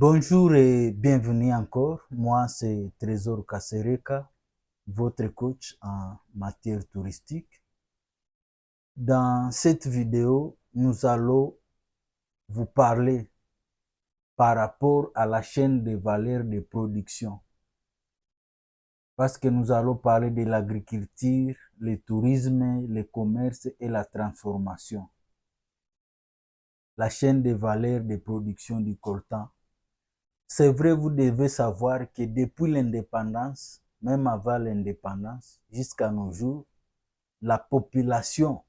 Bonjour et bienvenue encore. Moi, c'est Trésor Kasereka, votre coach en matière touristique. Dans cette vidéo, nous allons vous parler par rapport à la chaîne de valeur de production. Parce que nous allons parler de l'agriculture, le tourisme, le commerce et la transformation. La chaîne de valeur de production du coltan. C'est vrai, vous devez savoir que depuis l'indépendance, même avant l'indépendance, jusqu'à nos jours, la population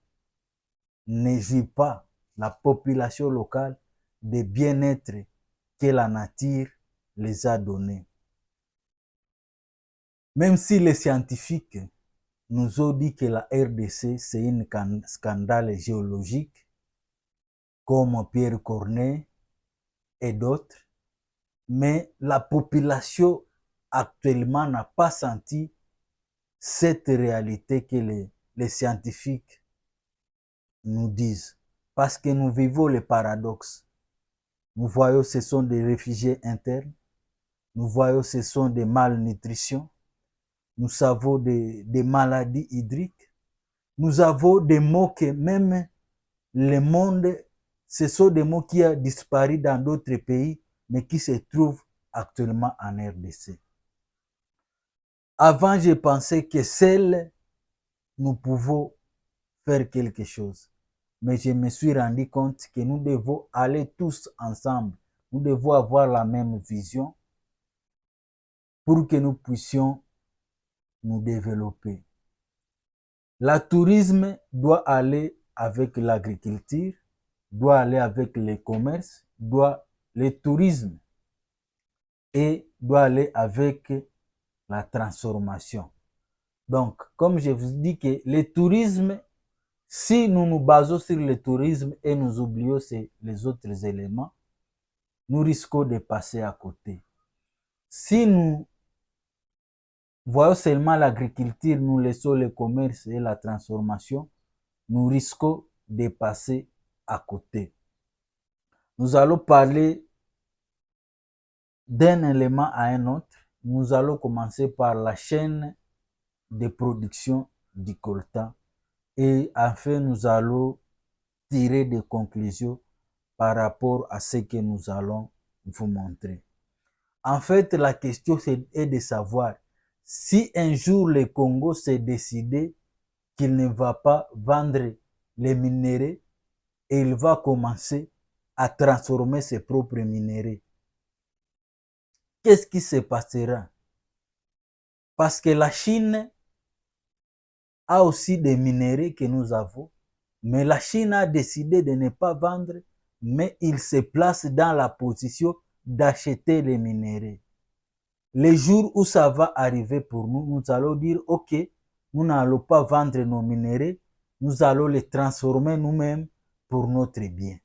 ne jouit pas, la population locale, des bien-être que la nature les a donnés. Même si les scientifiques nous ont dit que la RDC, c'est un scandale géologique, comme Pierre Corneille et d'autres, mais la population actuellement n'a pas senti cette réalité que les scientifiques nous disent. Parce que nous vivons le paradoxe. Nous voyons ce sont des réfugiés internes. Nous voyons ce sont des malnutritions. Nous savons des maladies hydriques. Nous avons des mots que même le monde, ce sont des mots qui ont disparu dans d'autres pays, mais qui se trouvent actuellement en RDC. Avant, je pensais que seuls nous pouvons faire quelque chose. Mais je me suis rendu compte que nous devons aller tous ensemble. Nous devons avoir la même vision pour que nous puissions nous développer. Le tourisme doit aller avec l'agriculture, doit aller avec le commerce, le tourisme et doit aller avec la transformation. Donc, comme je vous dis que le tourisme, si nous nous basons sur le tourisme et nous oublions les autres éléments, nous risquons de passer à côté. Si nous voyons seulement l'agriculture, nous laissons le commerce et la transformation, nous risquons de passer à côté. Nous allons parler d'un élément à un autre. Nous allons commencer par la chaîne de production du coltan. Et enfin, nous allons tirer des conclusions par rapport à ce que nous allons vous montrer. En fait, la question est de savoir si un jour le Congo s'est décidé qu'il ne va pas vendre les minéraux et il va commencer à transformer ses propres minéraux. Qu'est-ce qui se passera? Parce que la Chine a aussi des minéraux que nous avons, mais la Chine a décidé de ne pas vendre, mais il se place dans la position d'acheter les minéraux. Les jours où ça va arriver pour nous, nous allons dire, ok, nous n'allons pas vendre nos minéraux, nous allons les transformer nous-mêmes pour notre bien.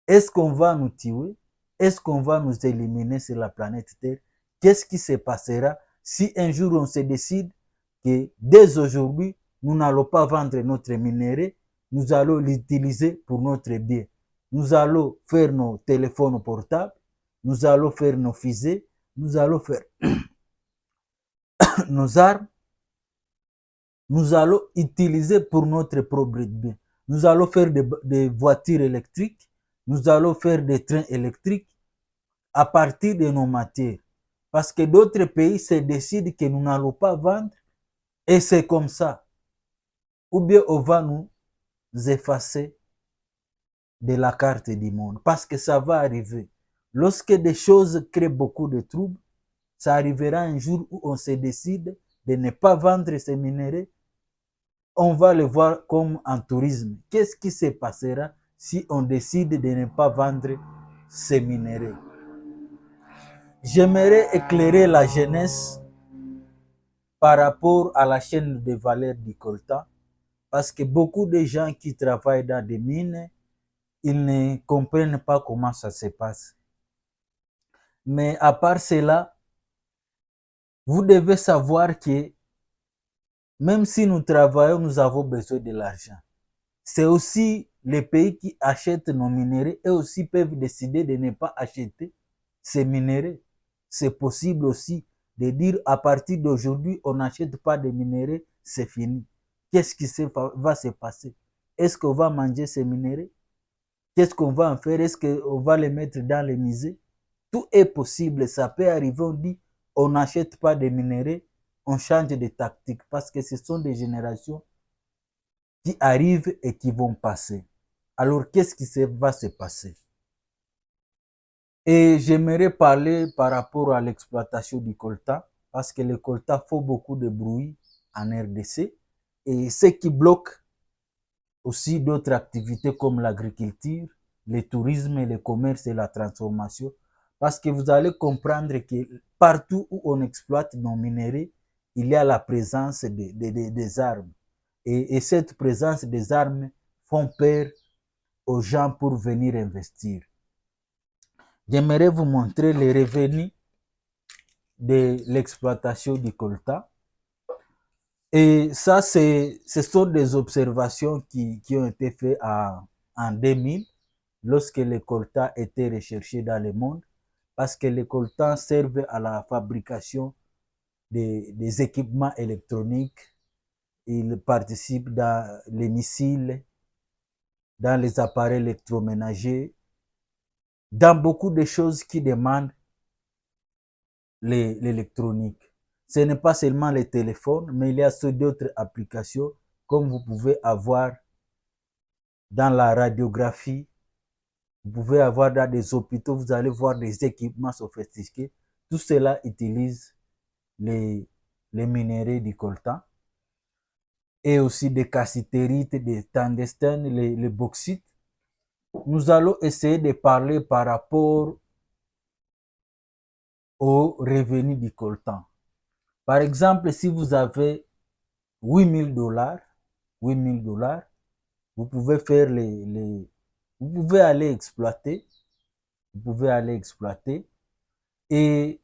Est-ce qu'on va nous tuer? Est-ce qu'on va nous éliminer sur la planète Terre? Qu'est-ce qui se passera si un jour on se décide que dès aujourd'hui, nous n'allons pas vendre notre minerai, nous allons l'utiliser pour notre bien. Nous allons faire nos téléphones portables, nous allons faire nos fusées, nous allons faire nos armes, nous allons utiliser pour notre propre bien. Nous allons faire des voitures électriques, nous allons faire des trains électriques à partir de nos matières. Parce que d'autres pays se décident que nous n'allons pas vendre et c'est comme ça. Ou bien on va nous effacer de la carte du monde. Parce que ça va arriver. Lorsque des choses créent beaucoup de troubles, ça arrivera un jour où on se décide de ne pas vendre ces minéraux. On va le voir comme en tourisme. Qu'est-ce qui se passera si on décide de ne pas vendre ces minéraux? J'aimerais éclairer la jeunesse par rapport à la chaîne de valeur du coltan, parce que beaucoup de gens qui travaillent dans des mines, ils ne comprennent pas comment ça se passe. Mais à part cela, vous devez savoir que même si nous travaillons, nous avons besoin de l'argent. C'est aussi les pays qui achètent nos minéraux et aussi peuvent décider de ne pas acheter ces minerais. C'est possible aussi de dire à partir d'aujourd'hui, on n'achète pas de minerais, c'est fini. Qu'est-ce qui va se passer? Est-ce qu'on va manger ces minerais? Qu'est-ce qu'on va en faire? Est-ce qu'on va les mettre dans les musées? Tout est possible, ça peut arriver, on dit on n'achète pas de minerais, on change de tactique parce que ce sont des générations qui arrivent et qui vont passer. Alors, qu'est-ce qui va se passer? Et j'aimerais parler par rapport à l'exploitation du coltan, parce que le coltan fait beaucoup de bruit en RDC, et ce qui bloque aussi d'autres activités comme l'agriculture, le tourisme, le commerce et la transformation, parce que vous allez comprendre que partout où on exploite nos minéraux, il y a la présence des armes. Et cette présence des armes font peur aux gens pour venir investir. J'aimerais vous montrer les revenus de l'exploitation du coltan. Et ça, ce sont des observations qui ont été faites en 2000, lorsque le coltan était recherché dans le monde, parce que le coltan servent à la fabrication des équipements électroniques. Il participe dans les missiles, dans les appareils électroménagers, dans beaucoup de choses qui demandent l'électronique. Ce n'est pas seulement les téléphones, mais il y a d'autres applications, comme vous pouvez avoir dans la radiographie, vous pouvez avoir dans des hôpitaux, vous allez voir des équipements sophistiqués. Tout cela utilise les minéraux du coltan et aussi des cassitérites, des tungstènes, les bauxites. Nous allons essayer de parler par rapport aux revenus du coltan. Par exemple, si vous avez 8 000 $, 8 000 $, vous pouvez faire vous pouvez aller exploiter, et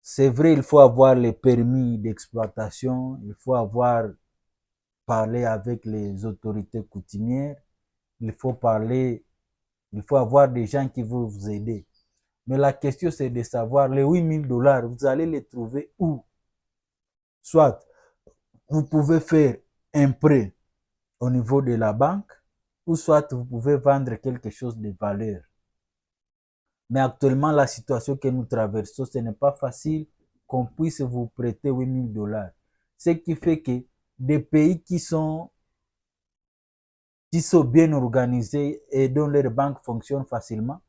c'est vrai, il faut avoir les permis d'exploitation, il faut avoir parlé avec les autorités coutumières, il faut avoir des gens qui vont vous aider. Mais la question, c'est de savoir les 8 000 $, vous allez les trouver où? Soit vous pouvez faire un prêt au niveau de la banque, ou soit vous pouvez vendre quelque chose de valeur. Mais actuellement, la situation que nous traversons, ce n'est pas facile qu'on puisse vous prêter 8 000 $. Ce qui fait que des pays qui sont bien organisés et dont leur banque fonctionne facilement,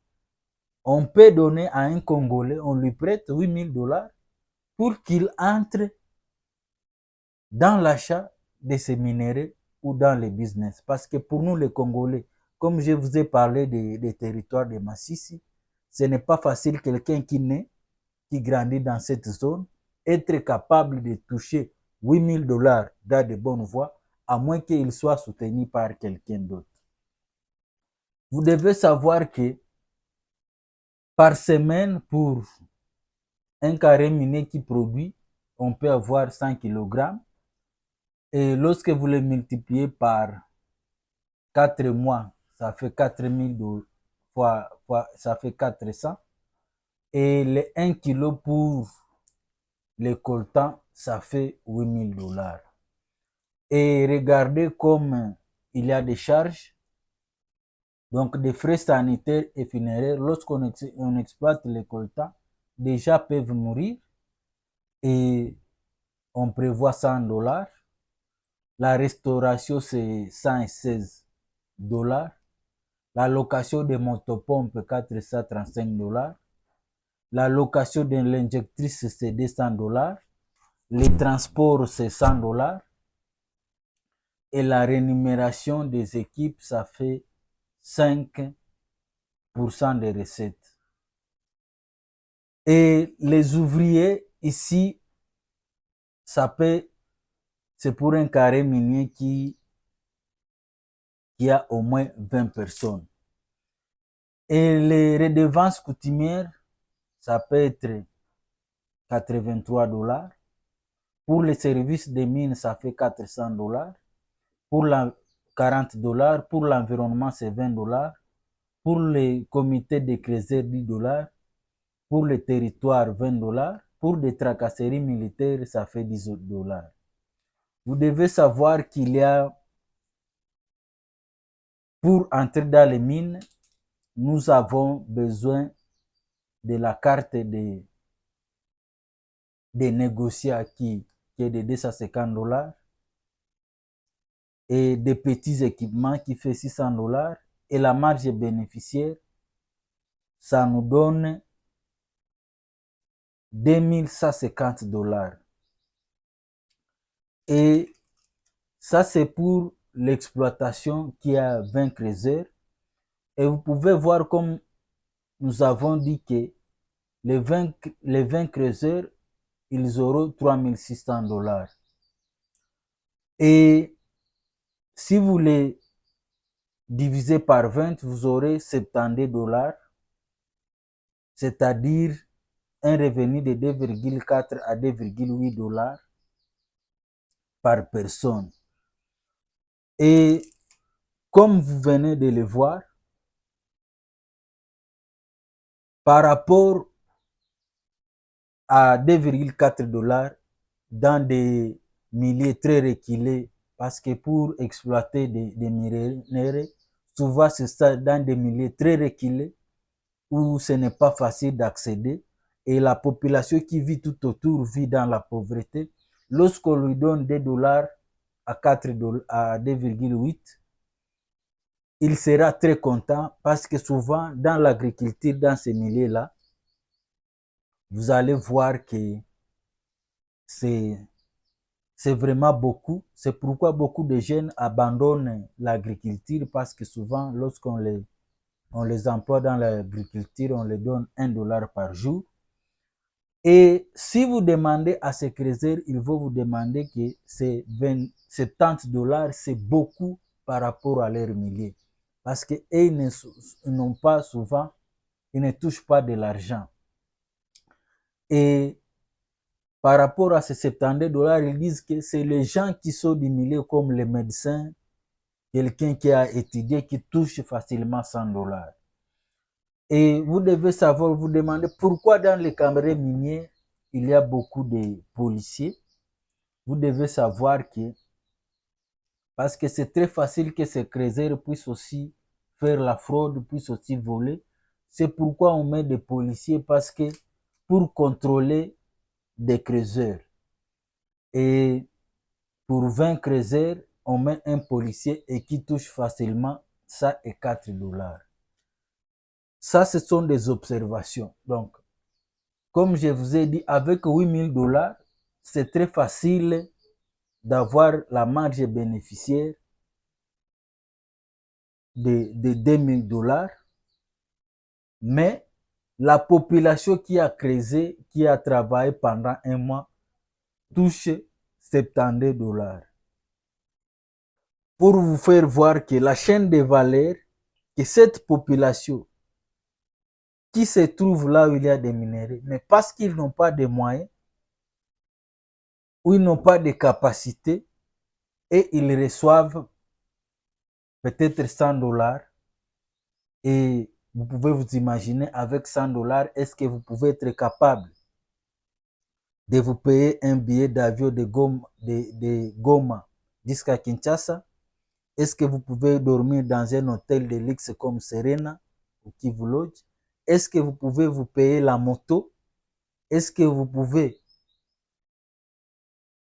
on peut donner à un Congolais, on lui prête 8 000 $ pour qu'il entre dans l'achat de ces minéraux ou dans le business. Parce que pour nous, les Congolais, comme je vous ai parlé des territoires de Massissi, ce n'est pas facile quelqu'un qui naît, qui grandit dans cette zone, être capable de toucher 8 000 $ dans de bonnes voies, à moins qu'il soit soutenu par quelqu'un d'autre. Vous devez savoir que par semaine, pour un carré minier qui produit, on peut avoir 100 kg. Et lorsque vous le multipliez par 4 mois, ça fait 4000 ça fait 400. Et les 1 kg pour les coltans, ça fait 8 000 $. Et regardez comme il y a des charges, donc des frais sanitaires et funéraires. Lorsqu'on exploite les coltans, déjà peuvent mourir et on prévoit 100 $. La restauration, c'est 116 $. La location des motopompes, 435 $. La location de l'injectrice, c'est 200 $. Les transports, c'est 100 $. Et la rémunération des équipes, ça fait 5% des recettes. Et les ouvriers, ici, c'est pour un carré minier qui a au moins 20 personnes. Et les redevances coutumières, ça peut être 83 $. Pour les services des mines, ça fait 400 $. Pour 40 $. Pour l'environnement, c'est 20 $. Pour les comités de Crézer, 10 $. Pour le territoire, 20 $. Pour des tracasseries militaires, ça fait 10 $. Vous devez savoir qu'il y a, pour entrer dans les mines, nous avons besoin de la carte des négociants qui est de 250 $, et des petits équipements qui fait 600 $, et la marge bénéficiaire, ça nous donne 2150 $. Et ça, c'est pour l'exploitation qui a 20 creuseurs. Et vous pouvez voir, comme nous avons dit, que les 20 creuseurs, ils auront 3600 $. Et si vous les divisez par 20, vous aurez 70 $, c'est-à-dire un revenu de 2,4 à 2,8 $ par personne. Et comme vous venez de le voir, par rapport à 2,4 $ dans des milieux très reculés, parce que pour exploiter des minéraux, souvent c'est ça, dans des milieux très reculés où ce n'est pas facile d'accéder, et la population qui vit tout autour vit dans la pauvreté. Lorsqu'on lui donne des dollars à 2,8 $, il sera très content, parce que souvent dans l'agriculture, dans ces milieux-là, vous allez voir que c'est vraiment beaucoup. C'est pourquoi beaucoup de jeunes abandonnent l'agriculture, parce que souvent, lorsqu'on les emploie dans l'agriculture, on les donne 1 $ par jour. Et si vous demandez à ces creuseurs, ils vont vous demander que ces 70 $, c'est beaucoup par rapport à leur milieu. Parce qu'ils n'ont pas souvent, ils ne touchent pas de l'argent. Et par rapport à ces 70 $, ils disent que c'est les gens qui sont du milieu, comme les médecins, quelqu'un qui a étudié, qui touche facilement 100 $. Et vous devez savoir, vous demander pourquoi dans les cameroun miniers, il y a beaucoup de policiers. Vous devez savoir que, parce que c'est très facile que ces creuseurs puissent aussi faire la fraude, puissent aussi voler. C'est pourquoi on met des policiers, parce que pour contrôler des creuseurs. Et pour 20 creuseurs, on met un policier, et qui touche facilement ça et 4 $. Ça, ce sont des observations. Donc, comme je vous ai dit, avec 8000 $, c'est très facile d'avoir la marge bénéficiaire de 2000 $. Mais la population qui a creusé, qui a travaillé pendant un mois, touche 70 $. Pour vous faire voir que la chaîne de valeur, que cette population qui se trouve là où il y a des minéraux, mais parce qu'ils n'ont pas de moyens, ou ils n'ont pas de capacité, et ils reçoivent peut-être 100 $. Et vous pouvez vous imaginer, avec 100 $, est-ce que vous pouvez être capable de vous payer un billet d'avion de Goma jusqu'à Kinshasa? Est-ce que vous pouvez dormir dans un hôtel de luxe comme Serena ou Kivu Lodge? Est-ce que vous pouvez vous payer la moto? Est-ce que vous pouvez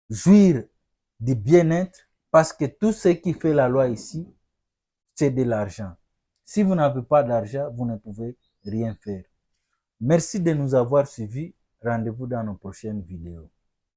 jouir du bien-être? Parce que tout ce qui fait la loi ici, c'est de l'argent. Si vous n'avez pas d'argent, vous ne pouvez rien faire. Merci de nous avoir suivis. Rendez-vous dans nos prochaines vidéos.